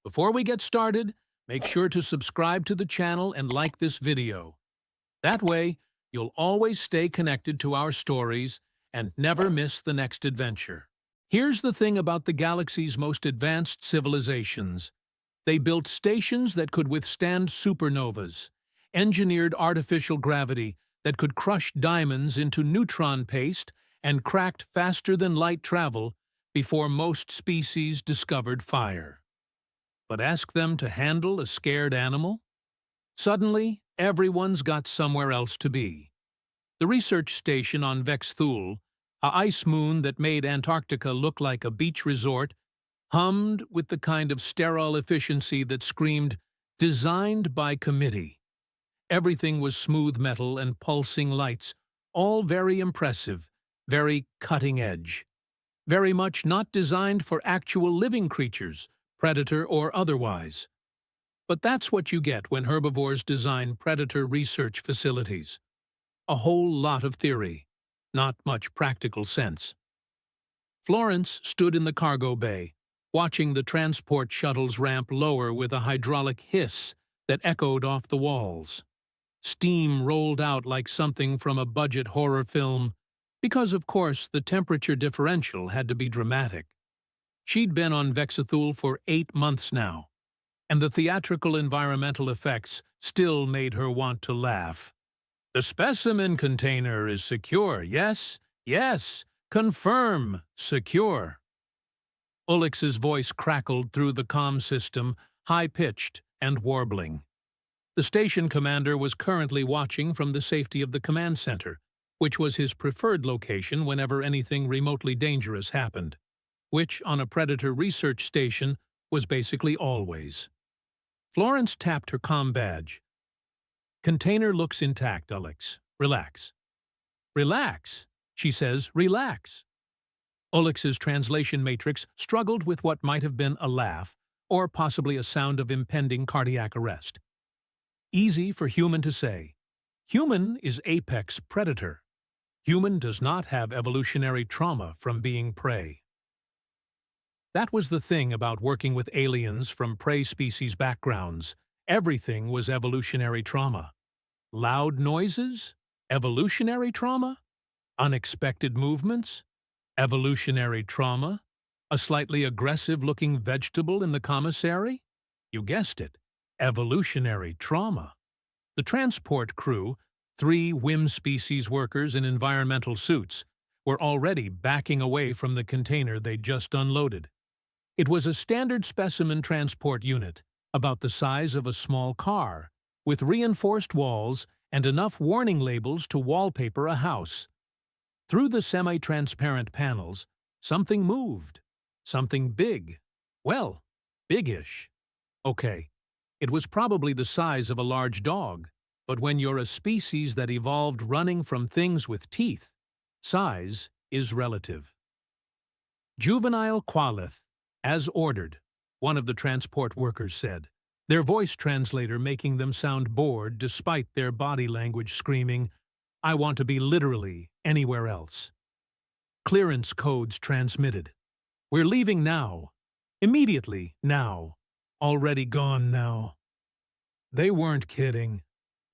Before we get started, make sure to subscribe to the channel and like this video. That way, you'll always stay connected to our stories and never miss the next adventure. Here's the thing about the galaxy's most advanced civilizations. They built stations that could withstand supernovas, engineered artificial gravity that could crush diamonds into neutron paste, and cracked faster than light travel before most species discovered fire. But ask them to handle a scared animal? Suddenly, everyone's got somewhere else to be. The research station on Vexthul, a ice moon that made Antarctica look like a beach resort, hummed with the kind of sterile efficiency that screamed, "Designed by committee." Everything was smooth metal and pulsing lights, all very impressive, very cutting edge. Very much not designed for actual living creatures, predator or otherwise. But that's what you get when herbivores design predator research facilities. A whole lot of theory, not much practical sense. Florence stood in the cargo bay, watching the transport shuttles ramp lower with a hydraulic hiss that echoed off the walls. Steam rolled out like something from a budget horror film, because of course the temperature differential had to be dramatic. She'd been on Vexthul for 8 months now, and the theatrical environmental effects still made her want to laugh. "The specimen container is secure, yes? Yes, confirm, secure." Ulix's voice crackled through the comm system, high-pitched and warbling. The station commander was currently watching from the safety of the command center, which was his preferred location whenever anything remotely dangerous happened, which, on a predator research station, was basically always. Florence tapped her comm badge. "Container looks intact, Ulix. Relax." "Relax?" she says, "relax." Ulix's translation matrix struggled with what might have been a laugh, or possibly a sound of impending cardiac arrest. Easy for human to say. Human is apex predator. Human does not have evolutionary trauma from being prey. That was the thing about working with aliens from prey species backgrounds. Everything was evolutionary trauma. Loud noises? Evolutionary trauma? Unexpected movements? Evolutionary trauma? A slightly aggressive-looking vegetable in the commissary? You guessed it. Evolutionary trauma. The transport crew, 3 whim species workers in environmental suits, were already backing away from the container they'd just unloaded. It was a standard specimen transport unit, about the size of a small car, with reinforced walls and enough warning labels to wallpaper a house. Through the semi-transparent panels, something moved. Something big. Well, big-ish. Okay, it was probably the size of a large dog, but when you're a species that evolved running from things with teeth, size is relative. "Juvenile Qualith, as ordered," one of the transport workers said, their voice translator making them sound bored despite their body language screaming, "I want to be literally anywhere else." Clearance codes transmitted. "We're leaving now. Immediately now. Already gone now." They weren't kidding.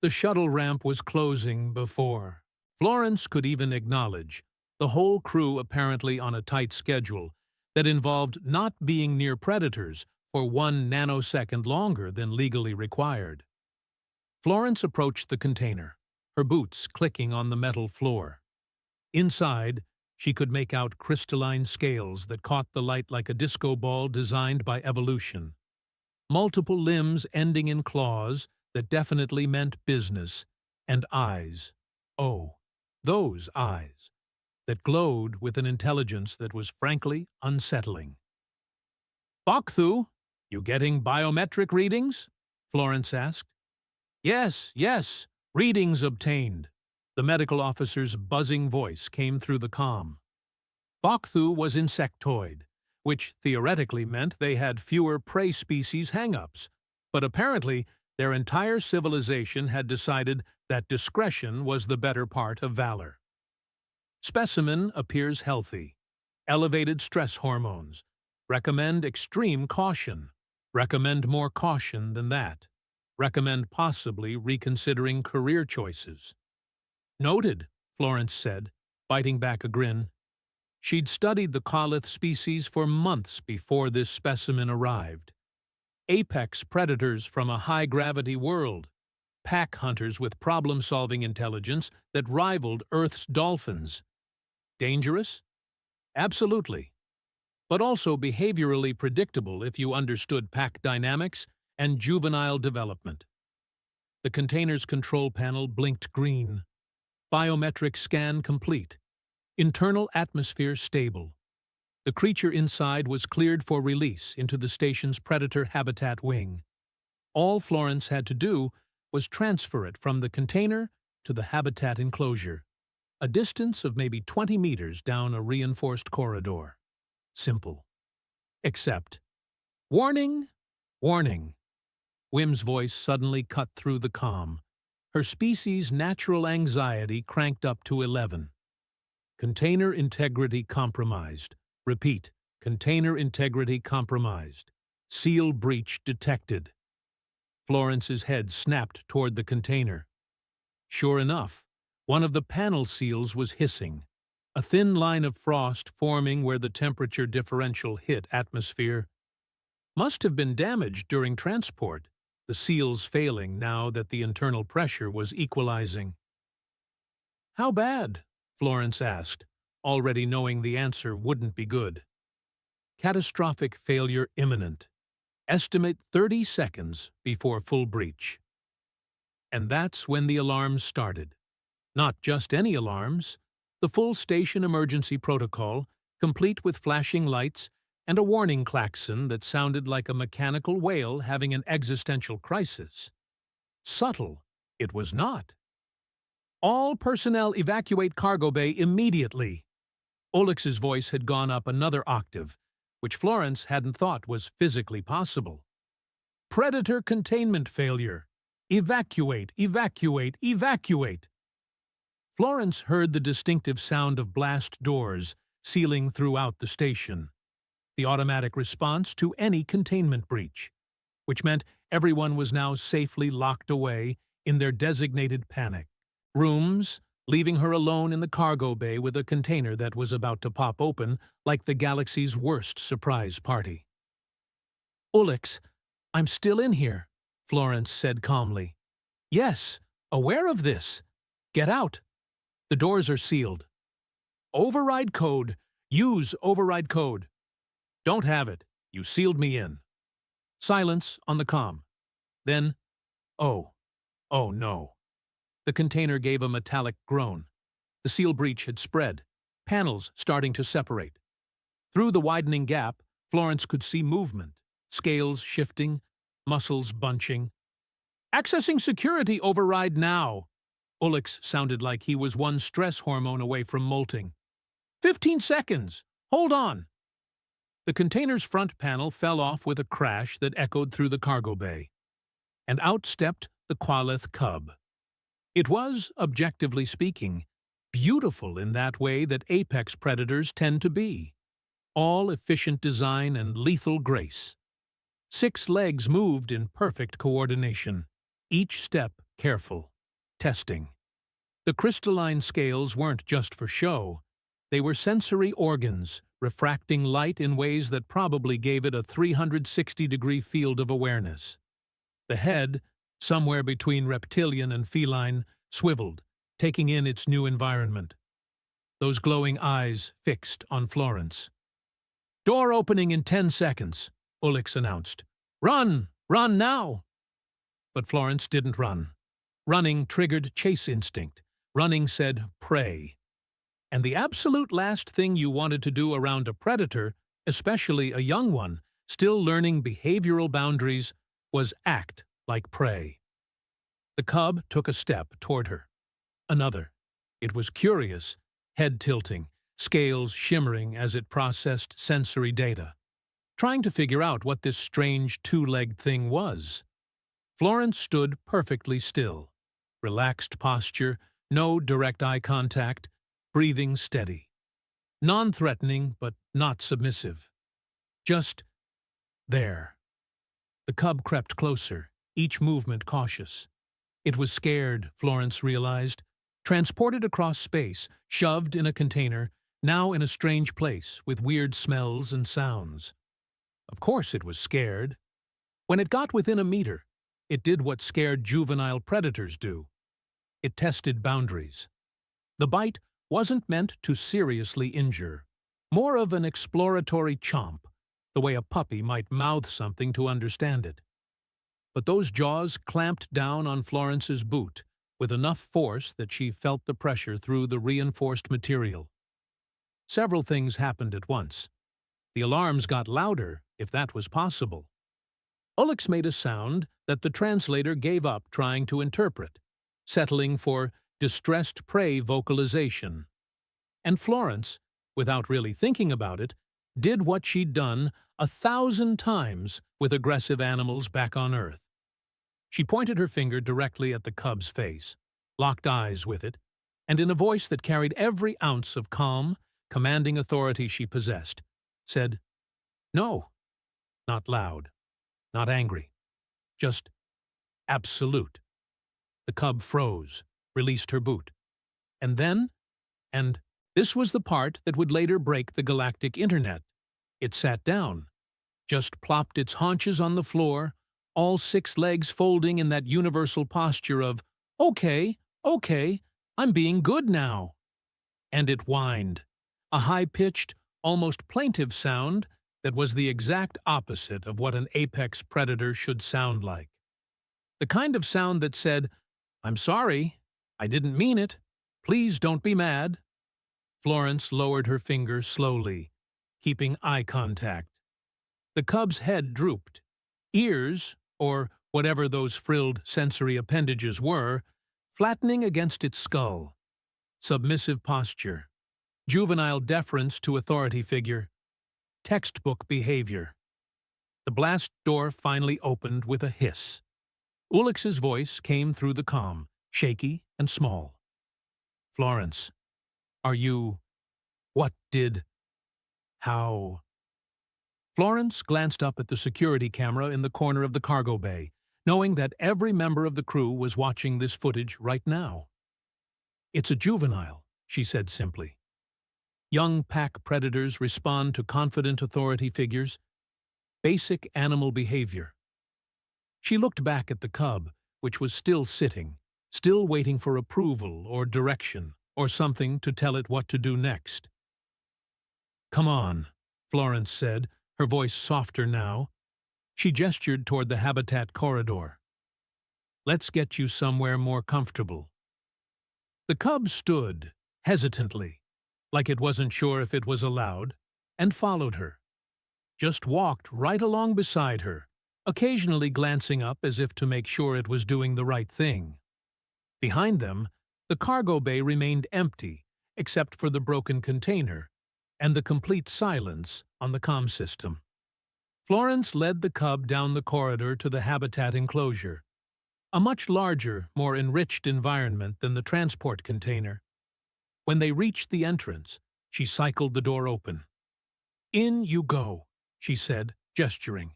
The shuttle ramp was closing before. Florence could even acknowledge, the whole crew apparently on a tight schedule, that involved not being near predators for 1 nanosecond longer than legally required. Florence approached the container, her boots clicking on the metal floor. Inside, she could make out crystalline scales that caught the light like a disco ball designed by evolution. Multiple limbs ending in claws that definitely meant business, and eyes. Oh, those eyes, that glowed with an intelligence that was frankly unsettling. "Bokthu, you getting biometric readings?" Florence asked. "Yes, yes, readings obtained." The medical officer's buzzing voice came through the comm. Bokthu was insectoid, which theoretically meant they had fewer prey species hang-ups, but apparently their entire civilization had decided that discretion was the better part of valor. Specimen appears healthy. Elevated stress hormones. Recommend extreme caution. Recommend more caution than that. Recommend possibly reconsidering career choices. Noted, Florence said, biting back a grin. She'd studied the Colith species for months before this specimen arrived. Apex predators from a high-gravity world. Pack hunters with problem-solving intelligence that rivaled Earth's dolphins. Dangerous? Absolutely. But also behaviorally predictable if you understood pack dynamics and juvenile development. The container's control panel blinked green. Biometric scan complete. Internal atmosphere stable. The creature inside was cleared for release into the station's predator habitat wing. All Florence had to do was transfer it from the container to the habitat enclosure, a distance of maybe 20 meters down a reinforced corridor. Simple. Except, warning, warning. Wim's voice suddenly cut through the calm. Her species' natural anxiety cranked up to 11. Container integrity compromised. Repeat, container integrity compromised. Seal breach detected. Florence's head snapped toward the container. Sure enough, one of the panel seals was hissing, a thin line of frost forming where the temperature differential hit atmosphere. Must have been damaged during transport, the seals failing now that the internal pressure was equalizing. How bad? Florence asked, already knowing the answer wouldn't be good. Catastrophic failure imminent. Estimate 30 seconds before full breach. And that's when the alarms started. Not just any alarms. The full station emergency protocol, complete with flashing lights and a warning klaxon that sounded like a mechanical whale having an existential crisis. Subtle, it was not. All personnel evacuate cargo bay immediately. Olix's voice had gone up another octave, which Florence hadn't thought was physically possible. Predator containment failure. Evacuate, evacuate, evacuate. Florence heard the distinctive sound of blast doors sealing throughout the station, the automatic response to any containment breach, which meant everyone was now safely locked away in their designated panic rooms, leaving her alone in the cargo bay with a container that was about to pop open like the galaxy's worst surprise party. "Olix, I'm still in here," Florence said calmly. "Yes, aware of this. Get out. The doors are sealed. Override code. Use override code. Don't have it. You sealed me in." Silence on the comm. Then, oh no. The container gave a metallic groan. The seal breach had spread, panels starting to separate. Through the widening gap, Florence could see movement, scales shifting, muscles bunching. "Accessing security override now." Olix sounded like he was one stress hormone away from molting. 15 seconds. Hold on." The container's front panel fell off with a crash that echoed through the cargo bay. And out stepped the Qualith cub. It was, objectively speaking, beautiful in that way that apex predators tend to be. All efficient design and lethal grace. 6 legs moved in perfect coordination, each step careful, testing. The crystalline scales weren't just for show. They were sensory organs, refracting light in ways that probably gave it a 360-degree field of awareness. The head, somewhere between reptilian and feline, swiveled, taking in its new environment. Those glowing eyes fixed on Florence. "Door opening in 10 seconds, Olix announced. "Run! Run now!" But Florence didn't run. Running triggered chase instinct. Running said prey. And the absolute last thing you wanted to do around a predator, especially a young one, still learning behavioral boundaries, was act like prey. The cub took a step toward her. Another. It was curious, head tilting, scales shimmering as it processed sensory data, trying to figure out what this strange 2-legged thing was. Florence stood perfectly still. Relaxed posture, no direct eye contact, breathing steady. Non-threatening, but not submissive. Just there. The cub crept closer, each movement cautious. It was scared, Florence realized, transported across space, shoved in a container, now in a strange place with weird smells and sounds. Of course it was scared. When it got within a meter, it did what scared juvenile predators do. It tested boundaries. The bite wasn't meant to seriously injure, more of an exploratory chomp, the way a puppy might mouth something to understand it. But those jaws clamped down on Florence's boot with enough force that she felt the pressure through the reinforced material. Several things happened at once. The alarms got louder, if that was possible. Ulix made a sound that the translator gave up trying to interpret, settling for distressed prey vocalization. And Florence, without really thinking about it, did what she'd done 1,000 times with aggressive animals back on Earth. She pointed her finger directly at the cub's face, locked eyes with it, and in a voice that carried every ounce of calm, commanding authority she possessed, said, "No." Not loud, not angry, just absolute. The cub froze, released her boot. And then, and this was the part that would later break the galactic internet, it sat down, just plopped its haunches on the floor, all 6 legs folding in that universal posture of, "Okay, okay, I'm being good now." And it whined, a high-pitched, almost plaintive sound that was the exact opposite of what an apex predator should sound like. The kind of sound that said, "I'm sorry, I didn't mean it. Please don't be mad." Florence lowered her finger slowly, keeping eye contact. The cub's head drooped. Ears, or whatever those frilled sensory appendages were, flattening against its skull. Submissive posture. Juvenile deference to authority figure. Textbook behavior. The blast door finally opened with a hiss. Ulix's voice came through the comm, shaky and small. "Florence, are you... what did... how..." Florence glanced up at the security camera in the corner of the cargo bay, knowing that every member of the crew was watching this footage right now. "It's a juvenile," she said simply. Young pack predators respond to confident authority figures. Basic animal behavior. She looked back at the cub, which was still sitting, still waiting for approval or direction, or something to tell it what to do next. "Come on," Florence said, her voice softer now. She gestured toward the habitat corridor. "Let's get you somewhere more comfortable." The cub stood, hesitantly, like it wasn't sure if it was allowed, and followed her. Just walked right along beside her, occasionally glancing up as if to make sure it was doing the right thing. Behind them, the cargo bay remained empty, except for the broken container, and the complete silence on the comm system. Florence led the cub down the corridor to the habitat enclosure, a much larger, more enriched environment than the transport container. When they reached the entrance, she cycled the door open. "In you go," she said, gesturing.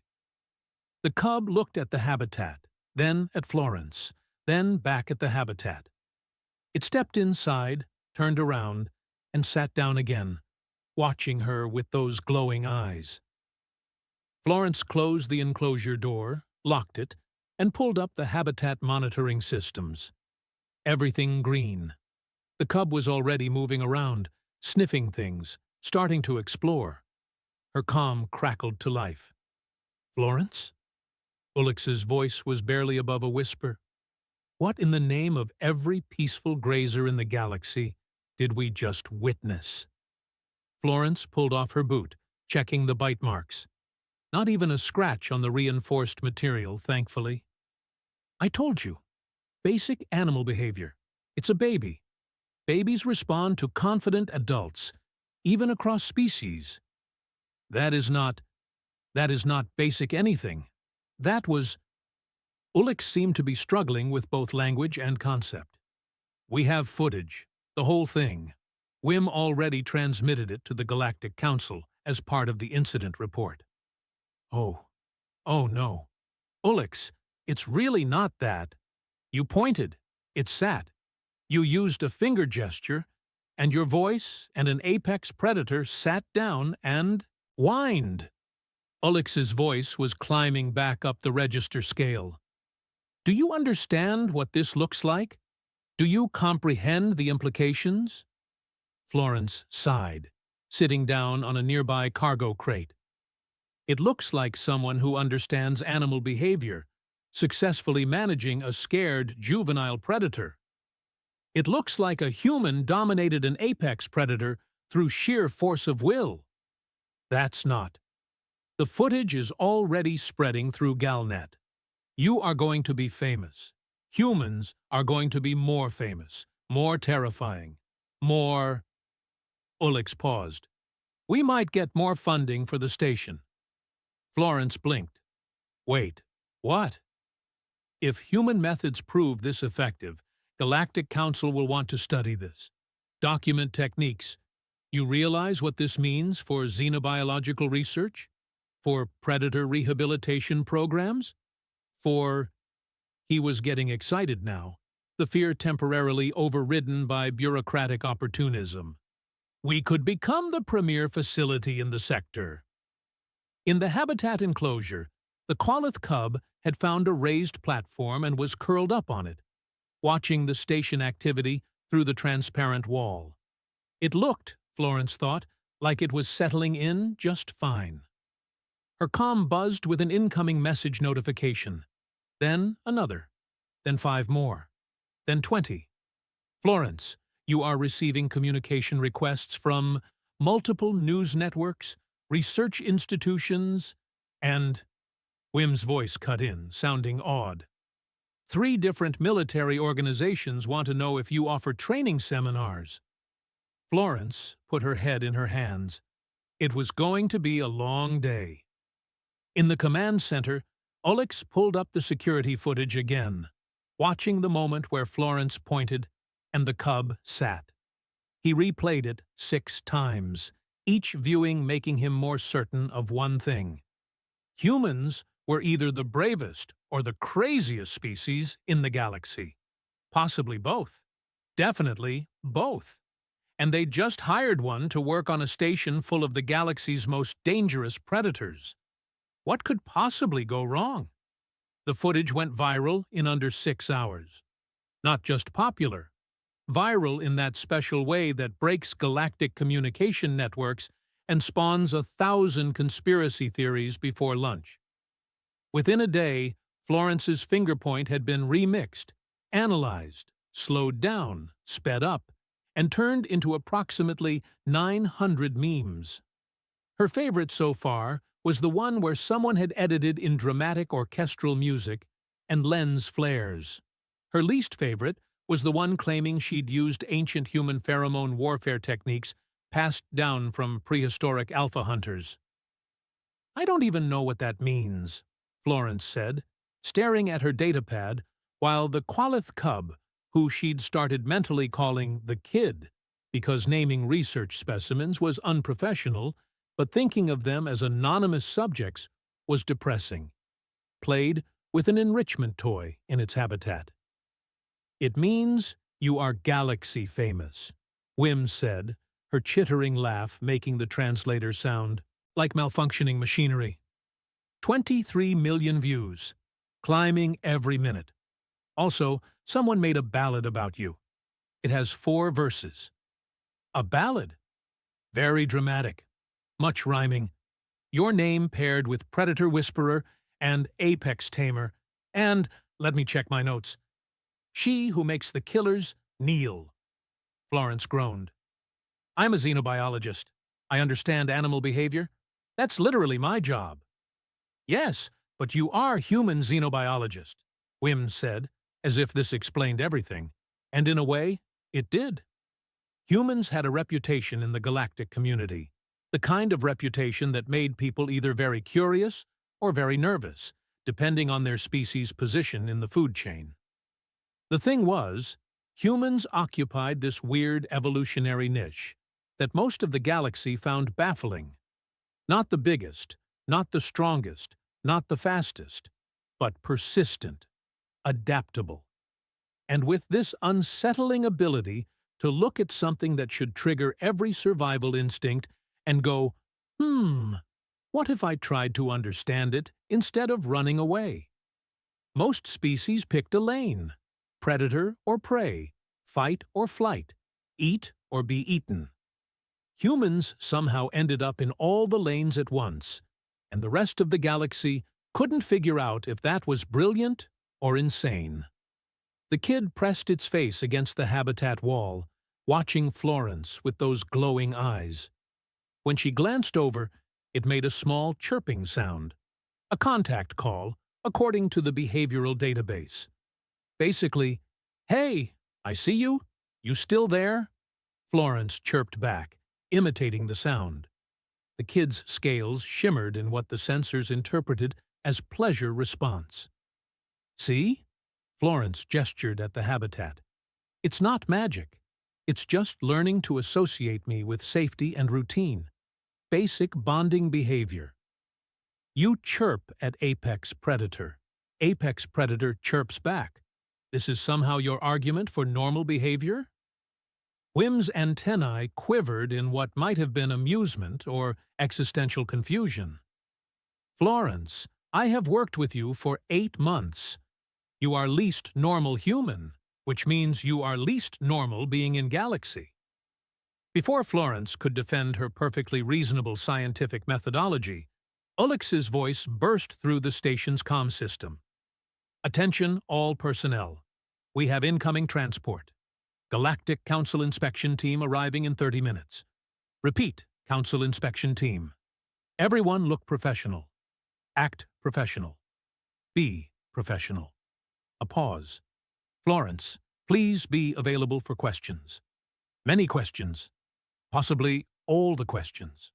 The cub looked at the habitat, then at Florence, then back at the habitat. It stepped inside, turned around, and sat down again, watching her with those glowing eyes. Florence closed the enclosure door, locked it, and pulled up the habitat monitoring systems. Everything green. The cub was already moving around, sniffing things, starting to explore. Her comm crackled to life. "Florence?" Ulix's voice was barely above a whisper. "What in the name of every peaceful grazer in the galaxy did we just witness?" Florence pulled off her boot, checking the bite marks. Not even a scratch on the reinforced material, thankfully. "I told you. Basic animal behavior. It's a baby. Babies respond to confident adults, even across species. That is not basic anything. That was..." Ulix seemed to be struggling with both language and concept. "We have footage, the whole thing. WIM already transmitted it to the Galactic Council as part of the incident report." Oh no. Ulix, it's really not that. You pointed. It sat. You used a finger gesture, and your voice and an apex predator sat down and whined. Ulix's voice was climbing back up the register scale. Do you understand what this looks like? Do you comprehend the implications? Florence sighed, sitting down on a nearby cargo crate. It looks like someone who understands animal behavior, successfully managing a scared juvenile predator. It looks like a human dominated an apex predator through sheer force of will. That's not. The footage is already spreading through Galnet. You are going to be famous. Humans are going to be more famous, more terrifying, more... Ulix paused. We might get more funding for the station. Florence blinked. Wait, what? If human methods prove this effective, Galactic Council will want to study this. Document techniques. You realize what this means for xenobiological research? For predator rehabilitation programs? For... He was getting excited now, the fear temporarily overridden by bureaucratic opportunism. We could become the premier facility in the sector. In the habitat enclosure, the Qualith cub had found a raised platform and was curled up on it, watching the station activity through the transparent wall. It looked, Florence thought, like it was settling in just fine. Her comm buzzed with an incoming message notification. Then another. Then 5 more. Then 20. Florence, you are receiving communication requests from multiple news networks, research institutions, and... Wim's voice cut in, sounding awed. 3 different military organizations want to know if you offer training seminars. Florence put her head in her hands. It was going to be a long day. In the command center, Ulix pulled up the security footage again, watching the moment where Florence pointed and the cub sat. He replayed it 6 times, each viewing making him more certain of one thing. Humans were either the bravest or the craziest species in the galaxy. Possibly both. Definitely both. And they'd just hired one to work on a station full of the galaxy's most dangerous predators. What could possibly go wrong? The footage went viral in under 6 hours. Not just popular. Viral in that special way that breaks galactic communication networks and spawns 1,000 conspiracy theories before lunch. Within a day, Florence's finger point had been remixed, analyzed, slowed down, sped up, and turned into approximately 900 memes. Her favorite so far was the one where someone had edited in dramatic orchestral music and lens flares. Her least favorite was the one claiming she'd used ancient human pheromone warfare techniques passed down from prehistoric alpha hunters. I don't even know what that means, Florence said, staring at her datapad, while the Qualith cub, who she'd started mentally calling the kid, because naming research specimens was unprofessional, but thinking of them as anonymous subjects was depressing, played with an enrichment toy in its habitat. It means you are galaxy famous, Wim said, her chittering laugh making the translator sound like malfunctioning machinery. 23 million views, climbing every minute. Also, someone made a ballad about you. It has 4 verses. A ballad? Very dramatic. Much rhyming. Your name paired with Predator Whisperer and Apex Tamer, and, let me check my notes, she who makes the killers kneel. Florence groaned. I'm a xenobiologist. I understand animal behavior. That's literally my job. Yes, but you are human xenobiologist, Wim said, as if this explained everything. And in a way, it did. Humans had a reputation in the galactic community, the kind of reputation that made people either very curious or very nervous, depending on their species' position in the food chain. The thing was, humans occupied this weird evolutionary niche that most of the galaxy found baffling. Not the biggest, not the strongest, not the fastest. but persistent, adaptable, and with this unsettling ability to look at something that should trigger every survival instinct and go, what if I tried to understand it instead of running away? Most species picked a lane: predator or prey, fight or flight, eat or be eaten. Humans somehow ended up in all the lanes at once, and the rest of the galaxy couldn't figure out if that was brilliant or insane. The kid pressed its face against the habitat wall, watching Florence with those glowing eyes. When she glanced over, it made a small chirping sound, a contact call, according to the behavioral database. Basically, "Hey, I see you. You still there?" Florence chirped back, imitating the sound. The kid's scales shimmered in what the sensors interpreted as pleasure response. "See?" Florence gestured at the habitat. "It's not magic. It's just learning to associate me with safety and routine. Basic bonding behavior. You chirp at apex predator. Apex predator chirps back. This is somehow your argument for normal behavior?" Whim's antennae quivered in what might have been amusement or existential confusion. "Florence, I have worked with you for 8 months. You are least normal human, which means you are least normal being in galaxy." Before Florence could defend her perfectly reasonable scientific methodology, Ulix's voice burst through the station's comm system. "Attention, all personnel. We have incoming transport. Galactic Council Inspection Team arriving in 30 minutes. Repeat, Council Inspection Team. Everyone look professional. Act professional. Be professional." A pause. "Florence, please be available for questions. Many questions. Possibly all the questions."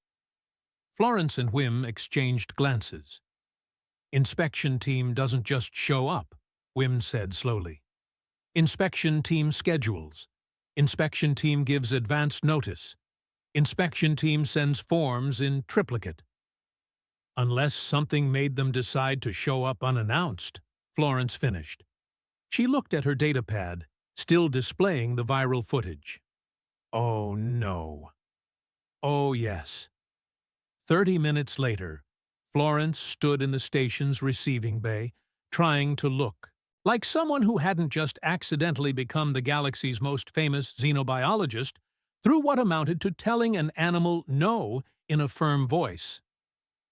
Florence and Whim exchanged glances. "Inspection team doesn't just show up," Whim said slowly. "Inspection team schedules. Inspection team gives advance notice. Inspection team sends forms in triplicate." "Unless something made them decide to show up unannounced," Florence finished. She looked at her datapad, still displaying the viral footage. Oh no. Oh yes. 30 minutes later, Florence stood in the station's receiving bay, trying to look like someone who hadn't just accidentally become the galaxy's most famous xenobiologist through what amounted to telling an animal no in a firm voice.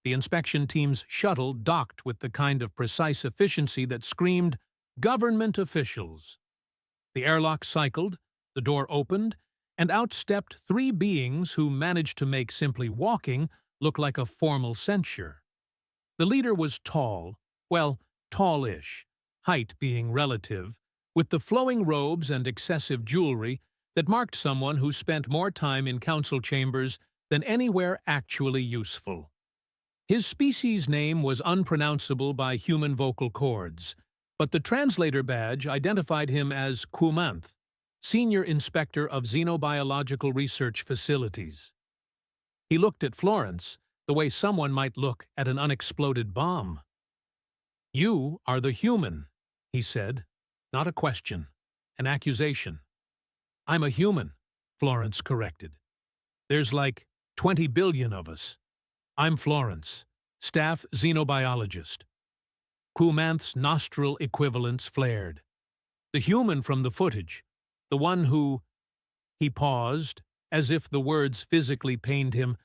The inspection team's shuttle docked with the kind of precise efficiency that screamed, "Government officials." The airlock cycled, the door opened, and out stepped 3 beings who managed to make simply walking look like a formal censure. The leader was tall, well, tallish, height being relative, with the flowing robes and excessive jewelry that marked someone who spent more time in council chambers than anywhere actually useful. His species name was unpronounceable by human vocal cords, but the translator badge identified him as Kumanth, Senior Inspector of Xenobiological Research Facilities. He looked at Florence the way someone might look at an unexploded bomb. "You are the human," he said, not a question, an accusation. "I'm a human," Florence corrected. "There's like 20 billion of us. I'm Florence, staff xenobiologist." Kumanth's nostril equivalents flared. The human from the footage, the one who... He paused, as if the words physically pained him,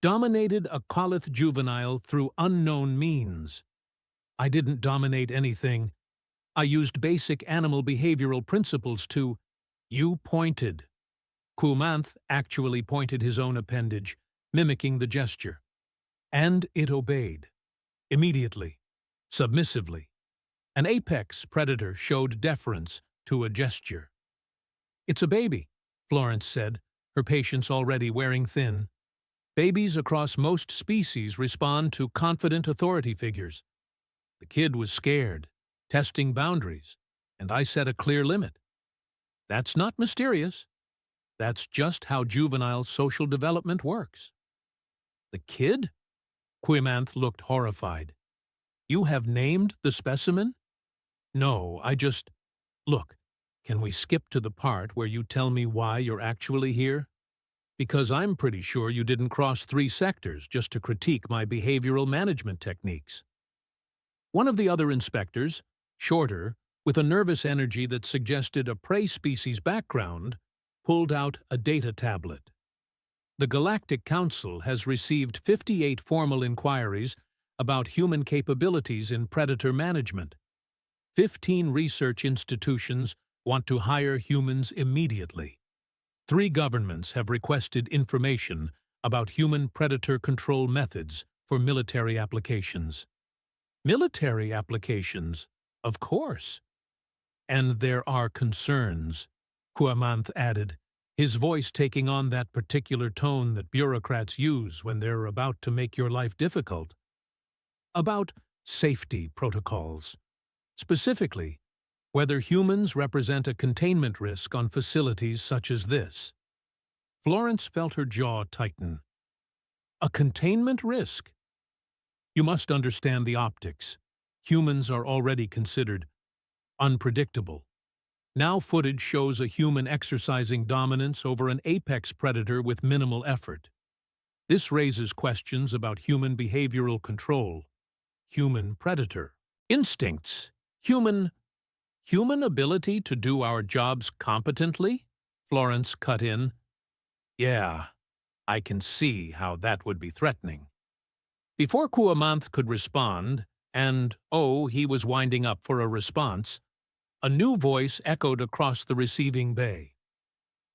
dominated a Kolith juvenile through unknown means. "I didn't dominate anything. I used basic animal behavioral principles to..." "You pointed." Kumanth actually pointed his own appendage, mimicking the gesture. "And it obeyed. Immediately. Submissively. An apex predator showed deference to a gesture." "It's a baby," Florence said, her patience already wearing thin. "Babies across most species respond to confident authority figures. The kid was scared, testing boundaries, and I set a clear limit. That's not mysterious. That's just how juvenile social development works." "The kid?" Kumanth looked horrified. You have named the specimen? No, I just… Look, can we skip to the part where you tell me why you're actually here? Because I'm pretty sure you didn't cross 3 sectors just to critique my behavioral management techniques. One of the other inspectors, shorter, with a nervous energy that suggested a prey species background, pulled out a data tablet. The Galactic Council has received 58 formal inquiries about human capabilities in predator management. 15 research institutions want to hire humans immediately. 3 governments have requested information about human predator control methods for military applications. Military applications, of course. And there are concerns, Kuamanth added, his voice taking on that particular tone that bureaucrats use when they're about to make your life difficult. About safety protocols. Specifically, whether humans represent a containment risk on facilities such as this. Florence felt her jaw tighten. A containment risk? You must understand the optics. Humans are already considered unpredictable. Now footage shows a human exercising dominance over an apex predator with minimal effort. This raises questions about human behavioral control, human predator instincts, human ability to do our jobs competently? Florence cut in. Yeah, I can see how that would be threatening. Before Kuamanth could respond, and, oh, he was winding up for a response, a new voice echoed across the receiving bay.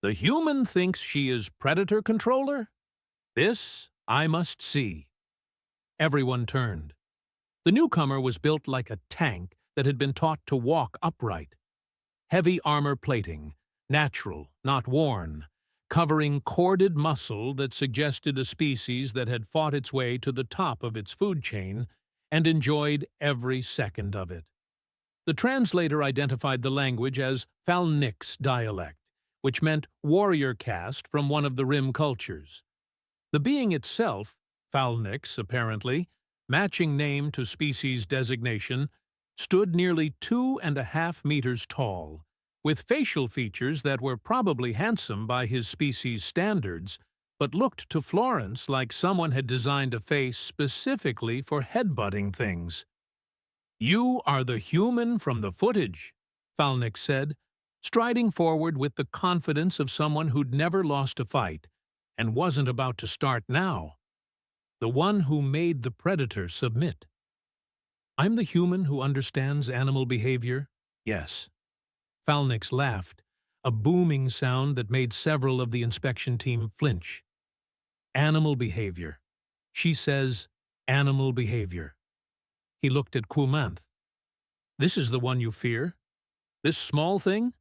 The human thinks she is predator controller? This I must see. Everyone turned. The newcomer was built like a tank that had been taught to walk upright. Heavy armor plating, natural, not worn, covering corded muscle that suggested a species that had fought its way to the top of its food chain and enjoyed every second of it. The translator identified the language as Falnik's dialect, which meant warrior caste from one of the Rim cultures. The being itself, Falnix apparently, matching name to species designation, stood nearly 2.5 meters tall, with facial features that were probably handsome by his species' standards, but looked to Florence like someone had designed a face specifically for headbutting things. You are the human from the footage, Falnik said, striding forward with the confidence of someone who'd never lost a fight and wasn't about to start now. The one who made the predator submit. I'm the human who understands animal behavior? Yes. Falnix laughed, a booming sound that made several of the inspection team flinch. Animal behavior. She says, animal behavior. He looked at Kuamanth. This is the one you fear? This small thing?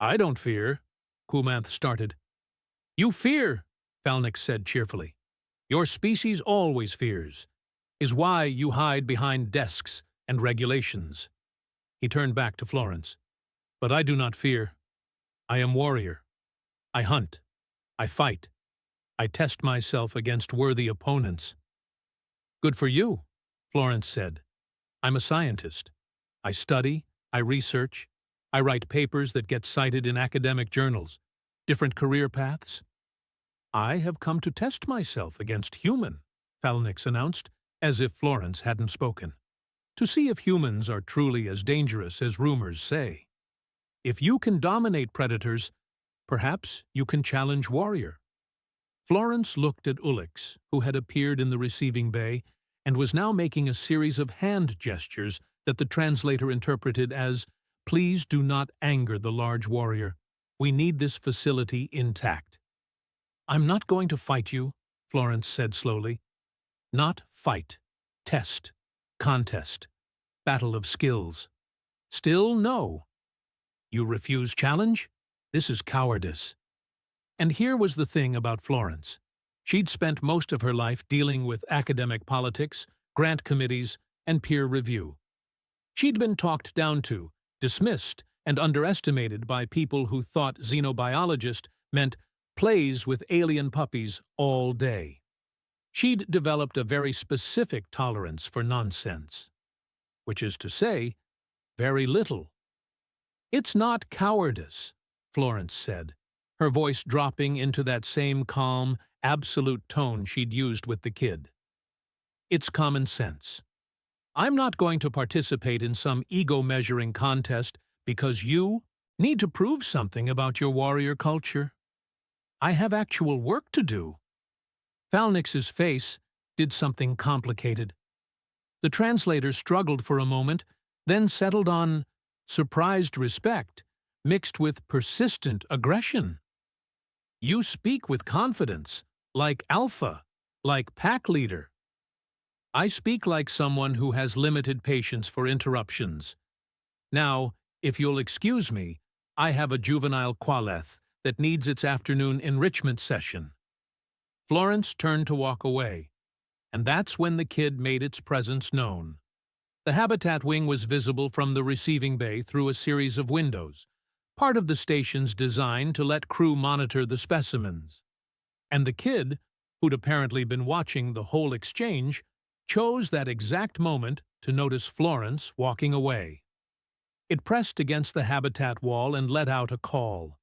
I don't fear, Kuamanth started. You fear, Falnix said cheerfully. Your species always fears, is why you hide behind desks and regulations. He turned back to Florence. But I do not fear. I am warrior. I hunt. I fight. I test myself against worthy opponents. Good for you, Florence said. I'm a scientist. I study, I research, I write papers that get cited in academic journals. Different career paths. I have come to test myself against human, Falnix announced, as if Florence hadn't spoken, to see if humans are truly as dangerous as rumors say. If you can dominate predators, perhaps you can challenge warrior. Florence looked at Ulix, who had appeared in the receiving bay and was now making a series of hand gestures that the translator interpreted as, "Please do not anger the large warrior. We need this facility intact." I'm not going to fight you, Florence said slowly. Not fight. Test. Contest. Battle of skills. Still no. You refuse challenge? This is cowardice. And here was the thing about Florence. She'd spent most of her life dealing with academic politics, grant committees, and peer review. She'd been talked down to, dismissed, and underestimated by people who thought xenobiologist meant plays with alien puppies all day. She'd developed a very specific tolerance for nonsense. which is to say, very little. "It's not cowardice," Florence said, her voice dropping into that same calm, absolute tone she'd used with the kid. "It's common sense. I'm not going to participate in some ego-measuring contest because you need to prove something about your warrior culture. I have actual work to do." Falnix's face did something complicated. The translator struggled for a moment, then settled on surprised respect, mixed with persistent aggression. "You speak with confidence, like alpha, like pack leader." "I speak like someone who has limited patience for interruptions. Now, if you'll excuse me, I have a juvenile qualeth that needs its afternoon enrichment session." Florence turned to walk away, and that's when the kid made its presence known. The habitat wing was visible from the receiving bay through a series of windows, part of the station's design to let crew monitor the specimens. And the kid, who'd apparently been watching the whole exchange, chose that exact moment to notice Florence walking away. It pressed against the habitat wall and let out a call.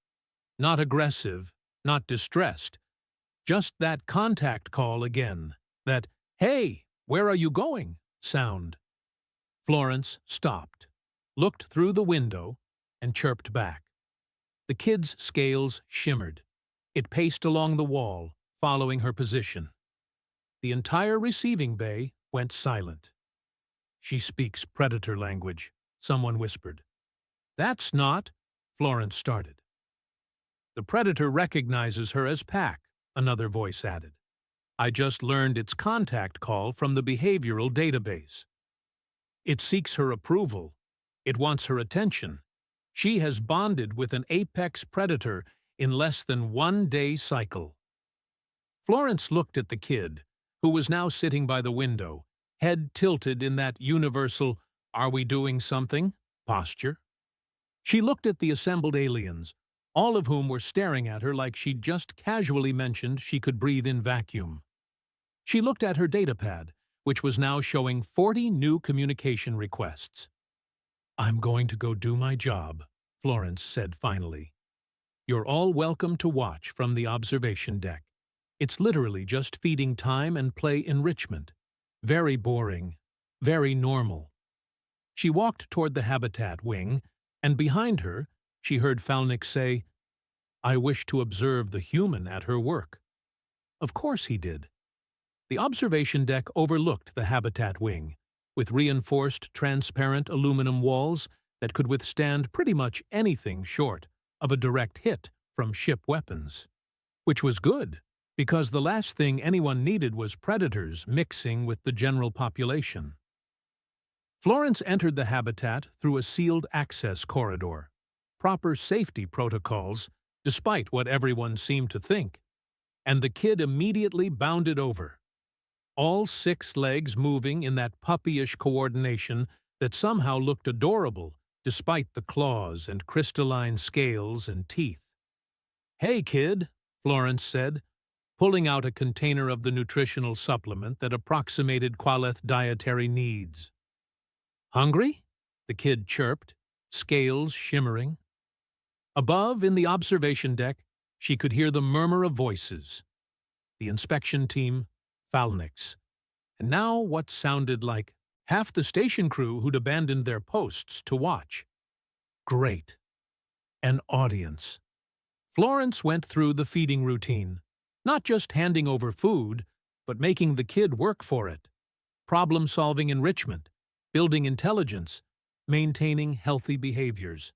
Not aggressive, not distressed, just that contact call again, that "Hey, where are you going?" sound. Florence stopped, looked through the window, and chirped back. The kid's scales shimmered. It paced along the wall, following her position. The entire receiving bay went silent. "She speaks predator language," someone whispered. "That's not," Florence started. "The predator recognizes her as pack," another voice added. "I just learned its contact call from the behavioral database. It seeks her approval. It wants her attention. She has bonded with an apex predator in less than 1-day cycle." Florence looked at the kid, who was now sitting by the window, head tilted in that universal "are we doing something?" posture. She looked at the assembled aliens, all of whom were staring at her like she'd just casually mentioned she could breathe in vacuum. She looked at her datapad, which was now showing 40 new communication requests. "I'm going to go do my job," Florence said finally. "You're all welcome to watch from the observation deck. It's literally just feeding time and play enrichment. Very boring, very normal." She walked toward the habitat wing, and behind her, she heard Falnix say, "I wish to observe the human at her work." Of course he did. The observation deck overlooked the habitat wing, with reinforced transparent aluminum walls that could withstand pretty much anything short of a direct hit from ship weapons. Which was good, because the last thing anyone needed was predators mixing with the general population. Florence entered the habitat through a sealed access corridor. Proper safety protocols, despite what everyone seemed to think. And the kid immediately bounded over. All 6 legs moving in that puppyish coordination that somehow looked adorable despite the claws and crystalline scales and teeth. "Hey, kid," Florence said, pulling out a container of the nutritional supplement that approximated qualeth dietary needs. "Hungry?" the kid chirped, scales shimmering. Above, in the observation deck, she could hear the murmur of voices. The inspection team, Falnix, and now what sounded like half the station crew who'd abandoned their posts to watch. Great. An audience. Florence went through the feeding routine, not just handing over food, but making the kid work for it. Problem-solving enrichment, building intelligence, maintaining healthy behaviors.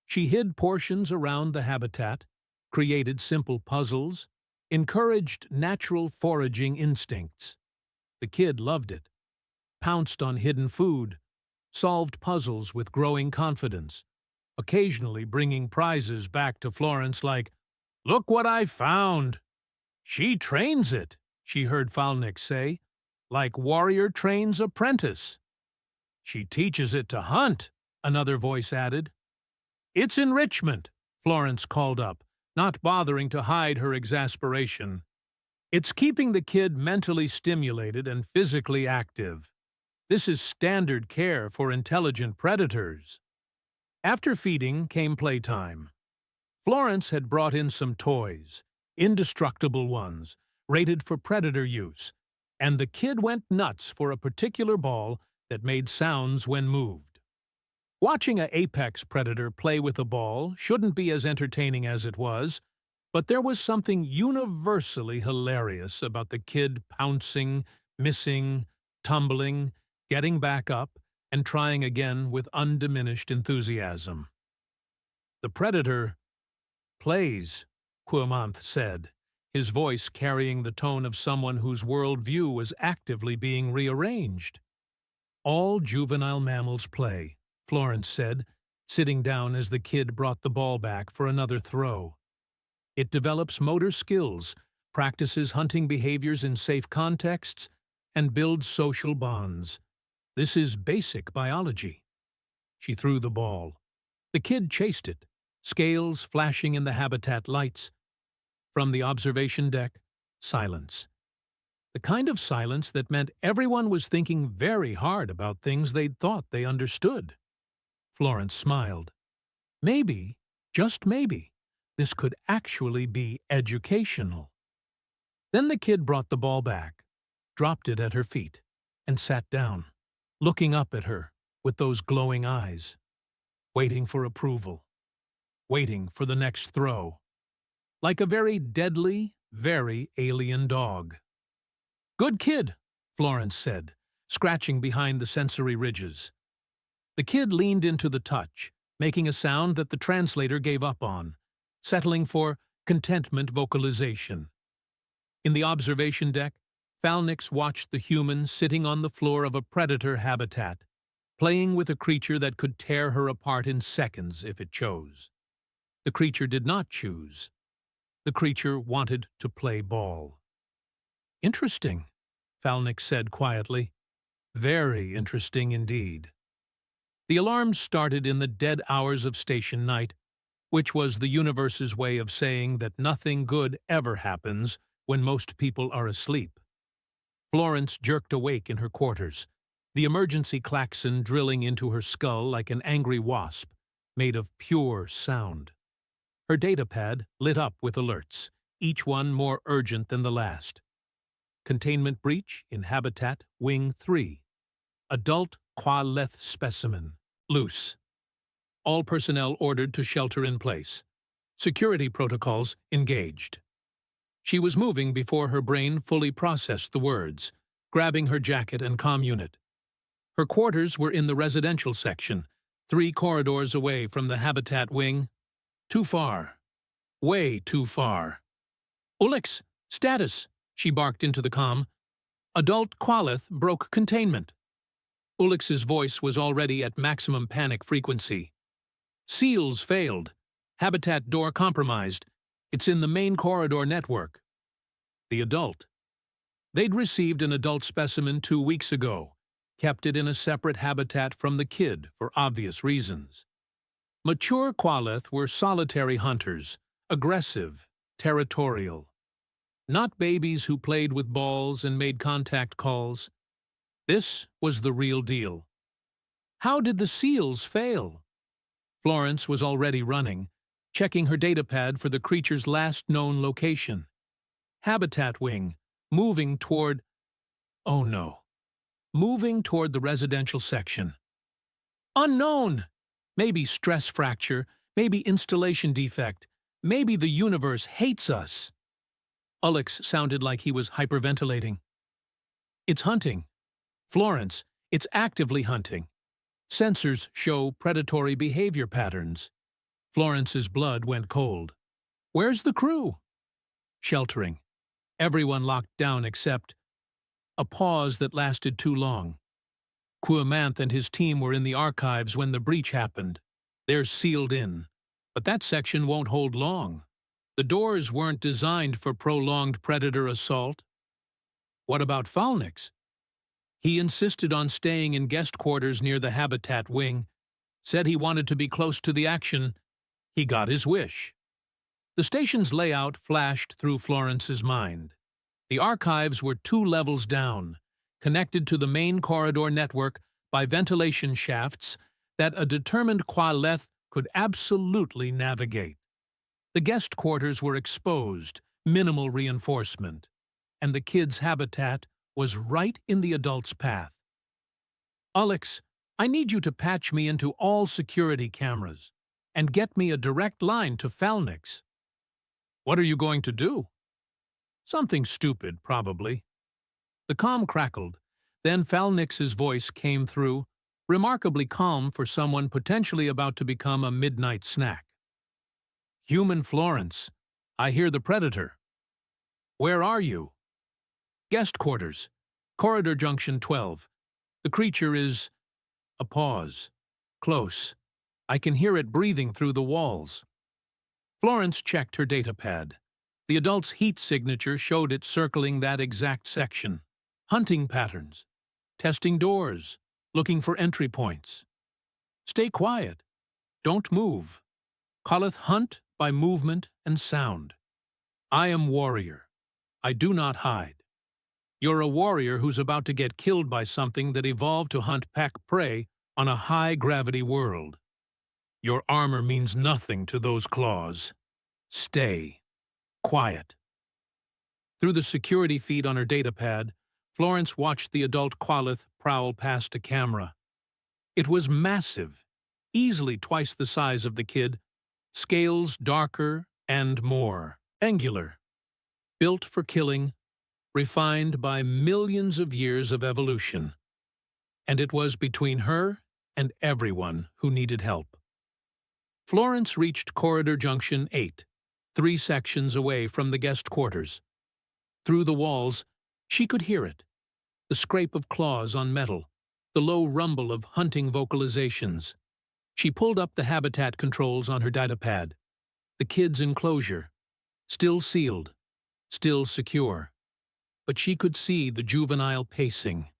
She hid portions around the habitat, created simple puzzles, encouraged natural foraging instincts. The kid loved it. Pounced on hidden food, solved puzzles with growing confidence, occasionally bringing prizes back to Florence like, "Look what I found." "She trains it," she heard Falnix say, "like warrior trains apprentice." "She teaches it to hunt," another voice added. "It's enrichment," Florence called up, not bothering to hide her exasperation. "It's keeping the kid mentally stimulated and physically active." This is standard care for intelligent predators. After feeding came playtime. Florence had brought in some toys, indestructible ones, rated for predator use, and the kid went nuts for a particular ball that made sounds when moved. Watching an apex predator play with a ball shouldn't be as entertaining as it was, but there was something universally hilarious about the kid pouncing, missing, tumbling, getting back up, and trying again with undiminished enthusiasm. "The predator plays," Quamanth said, his voice carrying the tone of someone whose worldview was actively being rearranged. "All juvenile mammals play," Florence said, sitting down as the kid brought the ball back for another throw. "It develops motor skills, practices hunting behaviors in safe contexts, and builds social bonds. This is basic biology." She threw the ball. The kid chased it, scales flashing in the habitat lights. From the observation deck, silence. The kind of silence that meant everyone was thinking very hard about things they'd thought they understood. Florence smiled. Maybe, just maybe, this could actually be educational. Then the kid brought the ball back, dropped it at her feet, and sat down, looking up at her with those glowing eyes, waiting for approval, waiting for the next throw, like a very deadly, very alien dog. "Good kid," Florence said, scratching behind the sensory ridges. The kid leaned into the touch, making a sound that the translator gave up on, settling for contentment vocalization. In the observation deck, Falnix watched the human sitting on the floor of a predator habitat, playing with a creature that could tear her apart in seconds if it chose. The creature did not choose. The creature wanted to play ball. "Interesting," Falnix said quietly. "Very interesting indeed." The alarms started in the dead hours of station night, which was the universe's way of saying that nothing good ever happens when most people are asleep. Florence jerked awake in her quarters, the emergency klaxon drilling into her skull like an angry wasp, made of pure sound. Her datapad lit up with alerts, each one more urgent than the last. Containment breach in Habitat Wing 3. Adult Qualeth specimen, loose. All personnel ordered to shelter in place. Security protocols engaged. She was moving before her brain fully processed the words, grabbing her jacket and comm unit. Her quarters were in the residential section, 3 corridors away from the Habitat Wing. Too far. Way too far. "Ulix, status," she barked into the comm. "Adult Qualeth broke containment." Ulix's voice was already at maximum panic frequency. "Seals failed. Habitat door compromised. It's in the main corridor network." The adult. They'd received an adult specimen 2 weeks ago, kept it in a separate habitat from the kid for obvious reasons. Mature Qualeth were solitary hunters, aggressive, territorial. Not babies who played with balls and made contact calls. This was the real deal. How did the seals fail? Florence was already running, checking her datapad for the creature's last known location. Habitat Wing, moving toward... Oh no. Moving toward the residential section. Unknown! Maybe stress fracture, maybe installation defect, maybe the universe hates us. Ulix sounded like he was hyperventilating. "It's hunting. Florence, it's actively hunting. Sensors show predatory behavior patterns." Florence's blood went cold. "Where's the crew?" "Sheltering. Everyone locked down except..." A pause that lasted too long. Quamanth and his team were in the archives when the breach happened. They're sealed in. But that section won't hold long. The doors weren't designed for prolonged predator assault. What about Falnix? He insisted on staying in guest quarters near the Habitat Wing, said he wanted to be close to the action. He got his wish. The station's layout flashed through Florence's mind. The archives were 2 levels down, connected to the main corridor network by ventilation shafts that a determined Qualeth could absolutely navigate. The guest quarters were exposed, minimal reinforcement, and the kid's habitat was right in the adult's path. "Alex, I need you to patch me into all security cameras and get me a direct line to Falnix." "What are you going to do?" "Something stupid, probably." The comm crackled. Then Falnix's voice came through, remarkably calm for someone potentially about to become a midnight snack. "Human Florence, I hear the Predator." "Where are you?" "Guest quarters. Corridor Junction 12. The creature is—" A pause. "Close. I can hear it breathing through the walls." Florence checked her datapad. The adult's heat signature showed it circling that exact section. Hunting patterns. Testing doors. Looking for entry points. "Stay quiet. Don't move. Calleth hunt by movement and sound. I am warrior. I do not hide. You're a warrior who's about to get killed by something that evolved to hunt pack prey on a high-gravity world. Your armor means nothing to those claws. Stay quiet." Through the security feed on her datapad, Florence watched the adult Qualith prowl past a camera. It was massive, easily twice the size of the kid, scales darker and more angular, built for killing, refined by millions of years of evolution. And it was between her and everyone who needed help. Florence reached Corridor Junction 8, 3 sections away from the guest quarters. Through the walls, she could hear it. The scrape of claws on metal, the low rumble of hunting vocalizations. She pulled up the habitat controls on her datapad. The kid's enclosure, still sealed, still secure. But she could see the juvenile pacing,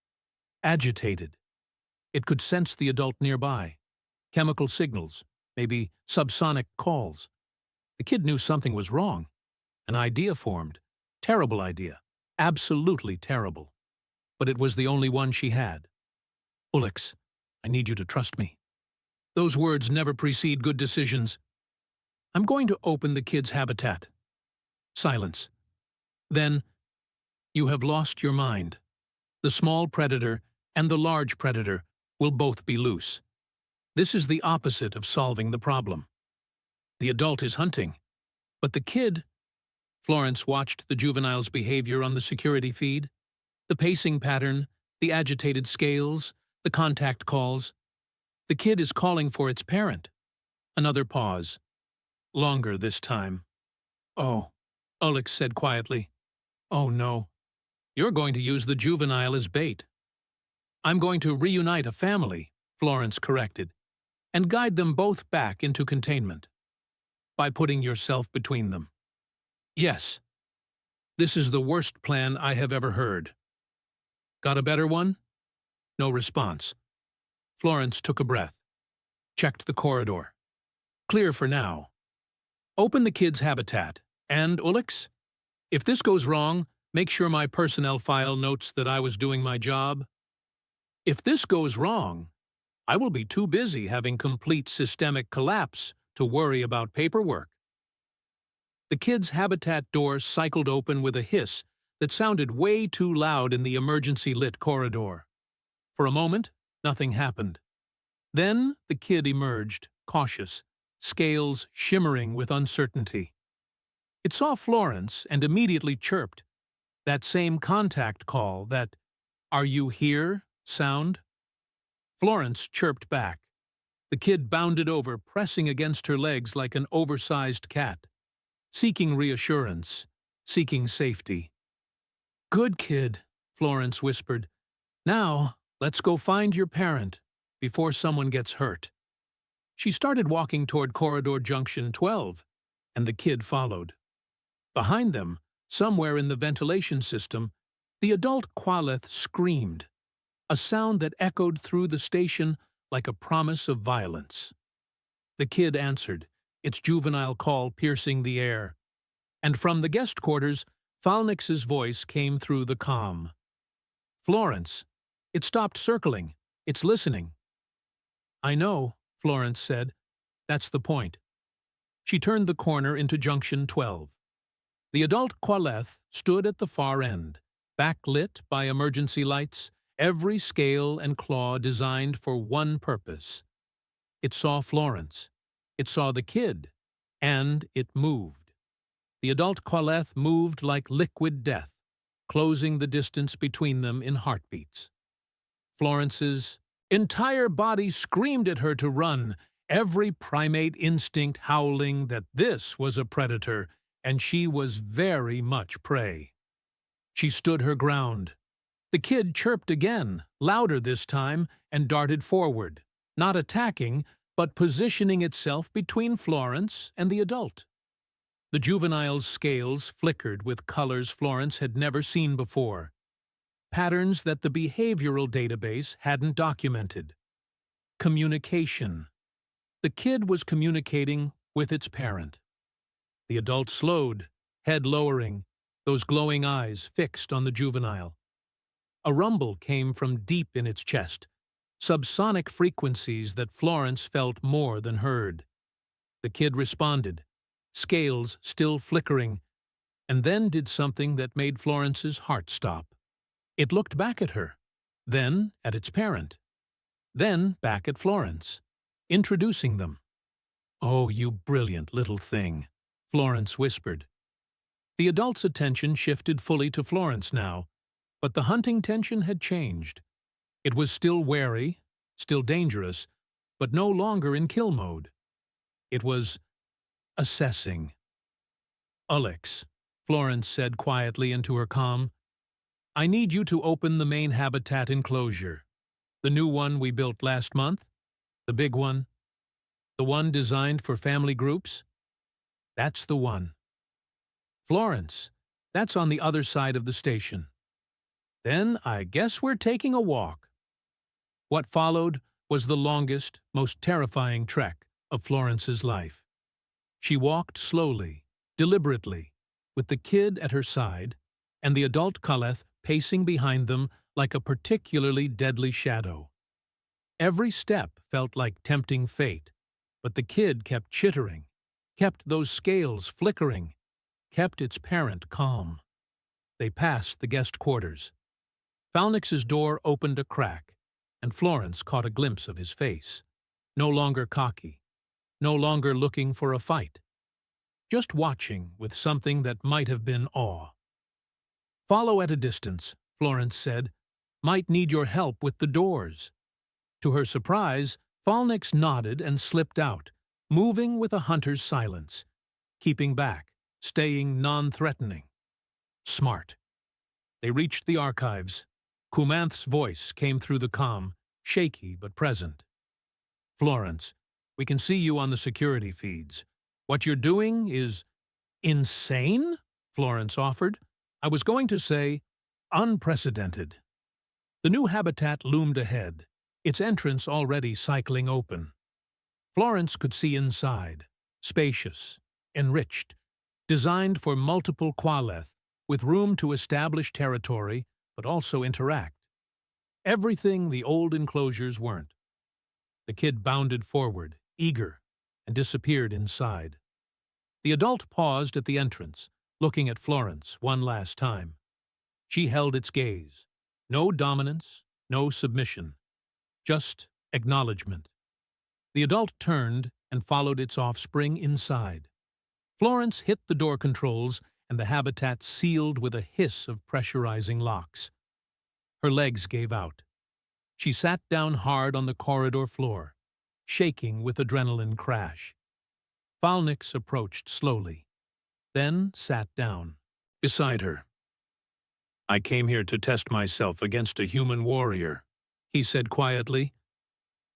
agitated. It could sense the adult nearby, chemical signals, maybe subsonic calls. The kid knew something was wrong. An idea formed. Terrible idea. Absolutely terrible. But it was the only one she had. "Ulix, I need you to trust me." Those words never precede good decisions. "I'm going to open the kid's habitat." Silence. Then, "You have lost your mind. The small predator and the large predator will both be loose. This is the opposite of solving the problem. The adult is hunting, but the kid—" Florence watched the juvenile's behavior on the security feed. The pacing pattern, the agitated scales, the contact calls. The kid is calling for its parent. Another pause. Longer this time. "Oh," Ulix said quietly. "Oh no. You're going to use the juvenile as bait." "I'm going to reunite a family," Florence corrected, "and guide them both back into containment. By putting yourself between them." "Yes. This is the worst plan I have ever heard." "Got a better one?" No response. Florence took a breath. Checked the corridor. Clear for now. "Open the kid's habitat. And, Ulix, if this goes wrong, make sure my personnel file notes that I was doing my job. If this goes wrong, I will be too busy having complete systemic collapse to worry about paperwork." The kid's habitat door cycled open with a hiss that sounded way too loud in the emergency-lit corridor. For a moment, nothing happened. Then the kid emerged, cautious, scales shimmering with uncertainty. It saw Florence and immediately chirped. That same contact call, that "Are you here?" sound. Florence chirped back. The kid bounded over, pressing against her legs like an oversized cat, seeking reassurance, seeking safety. "Good kid," Florence whispered. "Now, let's go find your parent before someone gets hurt." She started walking toward Corridor Junction 12, and the kid followed. Behind them, somewhere in the ventilation system, the adult Qualeth screamed, a sound that echoed through the station like a promise of violence. The kid answered, its juvenile call piercing the air. And from the guest quarters, Falnix's voice came through the comm. Florence, it stopped circling. It's listening. I know, Florence said. That's the point. She turned the corner into Junction 12. The adult Qualeth stood at the far end, backlit by emergency lights, every scale and claw designed for one purpose. It saw Florence. It saw the kid. And it moved. The adult Qualeth moved like liquid death, closing the distance between them in heartbeats. Florence's entire body screamed at her to run, every primate instinct howling that this was a predator, and she was very much prey. She stood her ground. The kid chirped again, louder this time, and darted forward, not attacking, but positioning itself between Florence and the adult. The juvenile's scales flickered with colors Florence had never seen before, patterns that the behavioral database hadn't documented. Communication. The kid was communicating with its parent. The adult slowed, head lowering, those glowing eyes fixed on the juvenile. A rumble came from deep in its chest, subsonic frequencies that Florence felt more than heard. The kid responded, scales still flickering, and then did something that made Florence's heart stop. It looked back at her, then at its parent, then back at Florence, introducing them. "Oh, you brilliant little thing," Florence whispered. The adult's attention shifted fully to Florence now, but the hunting tension had changed. It was still wary, still dangerous, but no longer in kill mode. It was assessing. "Alex," Florence said quietly into her comm, "I need you to open the main habitat enclosure. The new one we built last month? The big one? The one designed for family groups? That's the one." "Florence, that's on the other side of the station." "Then I guess we're taking a walk." What followed was the longest, most terrifying trek of Florence's life. She walked slowly, deliberately, with the kid at her side, and the adult Qualeth pacing behind them like a particularly deadly shadow. Every step felt like tempting fate, but the kid kept chittering, kept those scales flickering, kept its parent calm. They passed the guest quarters. Falnix's door opened a crack, and Florence caught a glimpse of his face. No longer cocky, no longer looking for a fight. Just watching with something that might have been awe. "Follow at a distance," Florence said. "Might need your help with the doors." To her surprise, Falnix nodded and slipped out, moving with a hunter's silence, keeping back, staying non-threatening. Smart. They reached the archives. Kumanth's voice came through the comm, shaky but present. "Florence, we can see you on the security feeds. What you're doing is insane," Florence offered. "I was going to say unprecedented." The new habitat loomed ahead, its entrance already cycling open. Florence could see inside, spacious, enriched, designed for multiple Qualeth, with room to establish territory but also interact. Everything the old enclosures weren't. The kid bounded forward, eager, and disappeared inside. The adult paused at the entrance, looking at Florence one last time. She held its gaze. No dominance, no submission. Just acknowledgement. The adult turned and followed its offspring inside. Florence hit the door controls, and the habitat sealed with a hiss of pressurizing locks. Her legs gave out. She sat down hard on the corridor floor, shaking with adrenaline crash. Falnix approached slowly, then sat down beside her. "I came here to test myself against a human warrior," he said quietly.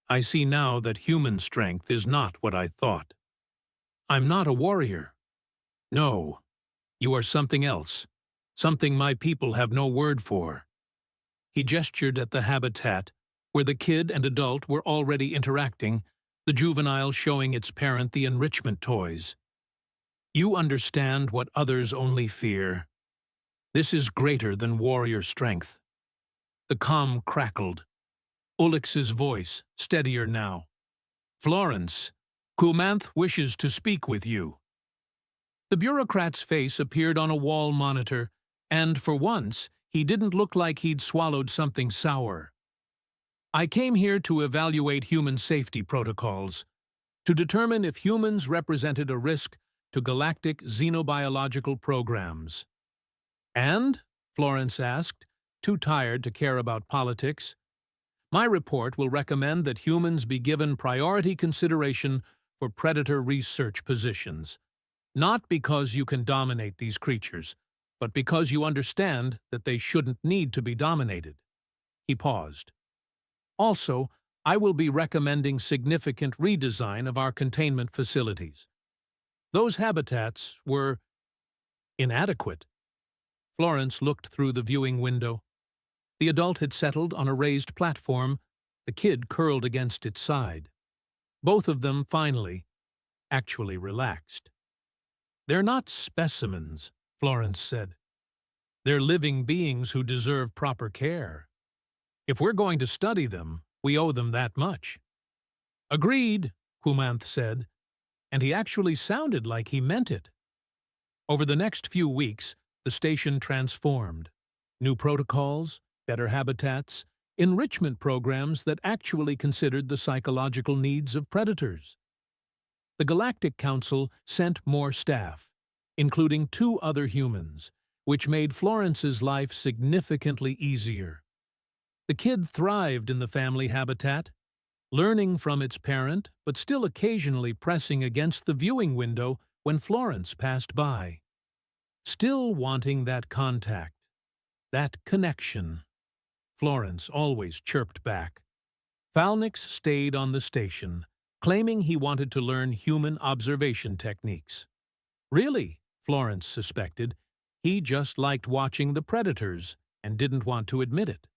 "I see now that human strength is not what I thought. I'm not a warrior. No, you are something else, something my people have no word for." He gestured at the habitat, where the kid and adult were already interacting, the juvenile showing its parent the enrichment toys. "You understand what others only fear. This is greater than warrior strength." The comm crackled. Ulix's voice, steadier now. "Florence, Kumanth wishes to speak with you." The bureaucrat's face appeared on a wall monitor, and for once, he didn't look like he'd swallowed something sour. "I came here to evaluate human safety protocols, to determine if humans represented a risk to galactic xenobiological programs." "And?" Florence asked, too tired to care about politics. "My report will recommend that humans be given priority consideration for predator research positions. Not because you can dominate these creatures, but because you understand that they shouldn't need to be dominated." He paused. "Also, I will be recommending significant redesign of our containment facilities. Those habitats were inadequate." Florence looked through the viewing window. The adult had settled on a raised platform, the kid curled against its side. Both of them, finally, actually relaxed. "They're not specimens," Florence said. "They're living beings who deserve proper care. If we're going to study them, we owe them that much." "Agreed," Kumanth said, and he actually sounded like he meant it. Over the next few weeks, the station transformed. New protocols, better habitats, enrichment programs that actually considered the psychological needs of predators. The Galactic Council sent more staff, including 2 other humans, which made Florence's life significantly easier. The kid thrived in the family habitat, learning from its parent, but still occasionally pressing against the viewing window when Florence passed by. Still wanting that contact, that connection. Florence always chirped back. Falnix stayed on the station, claiming he wanted to learn human observation techniques. Really, Florence suspected, he just liked watching the predators and didn't want to admit it.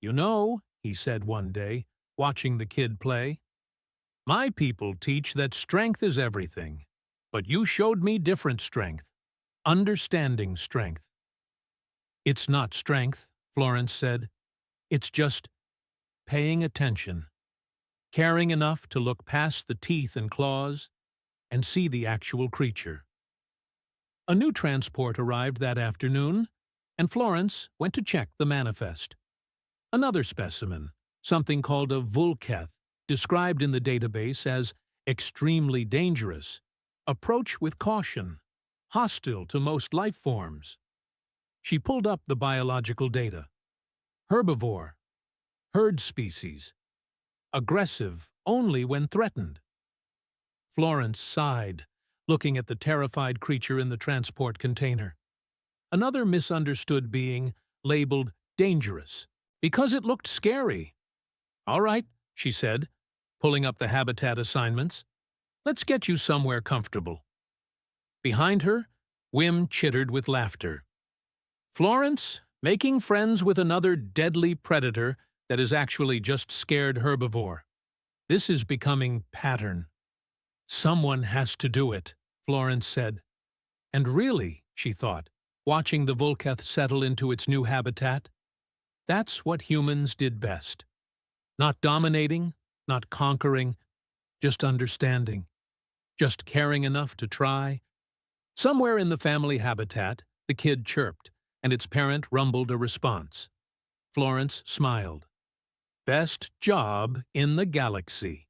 "You know," he said one day, watching the kid play, "my people teach that strength is everything, but you showed me different strength, understanding strength." "It's not strength," Florence said. "It's just paying attention, caring enough to look past the teeth and claws and see the actual creature." A new transport arrived that afternoon, and Florence went to check the manifest. Another specimen, something called a Vulketh, described in the database as extremely dangerous, approach with caution, hostile to most life forms. She pulled up the biological data. Herbivore, herd species, aggressive only when threatened. Florence sighed, looking at the terrified creature in the transport container. Another misunderstood being, labeled dangerous, because it looked scary. "All right," she said, pulling up the habitat assignments. "Let's get you somewhere comfortable." Behind her, Wim chittered with laughter. "Florence, making friends with another deadly predator that is actually just scared herbivore. This is becoming pattern." "Someone has to do it," Florence said. And really, she thought, watching the Vulketh settle into its new habitat, that's what humans did best. Not dominating, not conquering, just understanding, just caring enough to try. Somewhere in the family habitat, the kid chirped, and its parent rumbled a response. Florence smiled. "Best job in the galaxy."